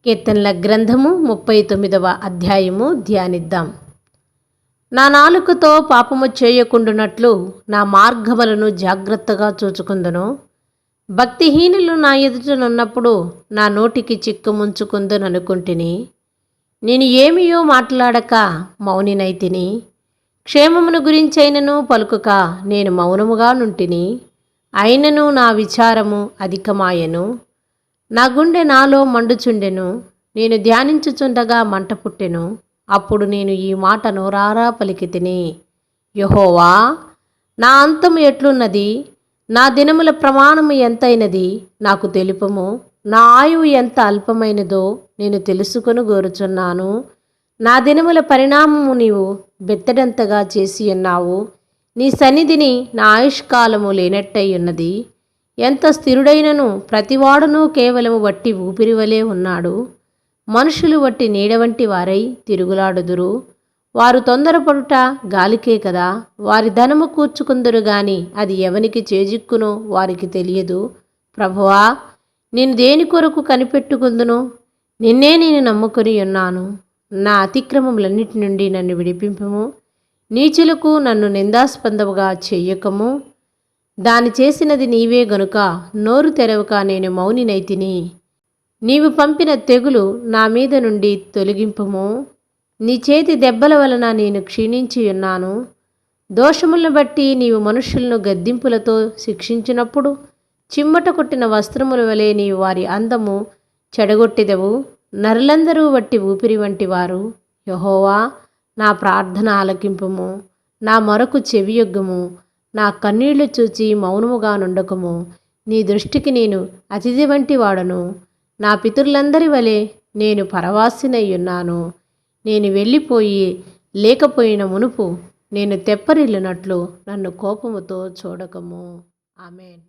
కీర్తనల గ్రంథము 39వ అధ్యాయము ధ్యానిద్దాం. నా నాలుకతో పాపము చేయకుండునట్లు నా మార్గములను జాగ్రత్తగా చూచుకుందును. భక్తిహీనులు నా ఎదుటనున్నప్పుడు నా నోటికి చిక్కుముంచుకుందుననుకుంటుని. నేను ఏమియో మాట్లాడక మౌనినైతిని. క్షేమమును గురించైనను పలుకుక నేను మౌనముగా నుంటిని. అయినను నా విచారము అధికమాయెను. నా గుండె నాలో మండుచుండెను. నేను ధ్యానించుచుండగా మంట పుట్టెను. అప్పుడు నేను ఈ మాట నోరారా పలికితిని. యెహోవా, నా అంతము ఎట్లున్నది? నా దినముల ప్రమాణము ఎంతైనది నాకు తెలుపుము. నా ఆయువు ఎంత అల్పమైనదో నేను తెలుసుకొని గోరుచున్నాను. నా దినముల పరిణామము నీవు బెత్తడంతగా చేసి ఉన్నావు. నీ సన్నిధిని నా ఆయుష్కాలము లేనట్టయి ఉన్నది. ఎంత స్థిరుడైనను ప్రతివాడును కేవలము వట్టి ఊపిరి వలె ఉన్నాడు. మనుషులు వట్టి నీడ వంటి వారై తిరుగులాడుదురు. వారు తొందరపడుట గాలికే కదా. వారి ధనము కూర్చుకుందురు గాని అది ఎవనికి చేజిక్కునో వారికి తెలియదు. ప్రభువా, నేను దేని కొరకు కనిపెట్టుకుందును? నిన్నే నేను నమ్ముకొని ఉన్నాను. నా అతిక్రమములన్నిటి నుండి నన్ను విడిపింపుము. నీచులకు నన్ను నిందాస్పదముగా చెయ్యకము. దాని చేసినది నీవే గనుక నోరు తెరవక నేను మౌనినైతిని. నీవు పంపిన తెగులు నా మీద నుండి తొలగింపుము. నీ చేతి దెబ్బల వలన నేను క్షీణించి ఉన్నాను. దోషములను బట్టి నీవు మనుషులను గద్దింపులతో శిక్షించినప్పుడు చిమ్మట కొట్టిన వస్త్రముల వలె నీవు వారి అందము చెడగొట్టెదవు. నరులందరూ వట్టి ఊపిరి వంటి వారు. యెహోవా, నా ప్రార్థన ఆలకింపుము. నా మొరకు చెవియొగ్గుము. నా కన్నీళ్లు చూచి మౌనముగా నుండకము. నీ దృష్టికి నేను అతిథి వంటి వాడను. నా పితరులందరి వలె నేను పరవాసినయ్యున్నాను. నేను వెళ్ళిపోయి లేకపోయిన మునుపు నేను తెప్పరిల్లునట్లు నన్ను కోపముతో చూడకము. ఆమేన్.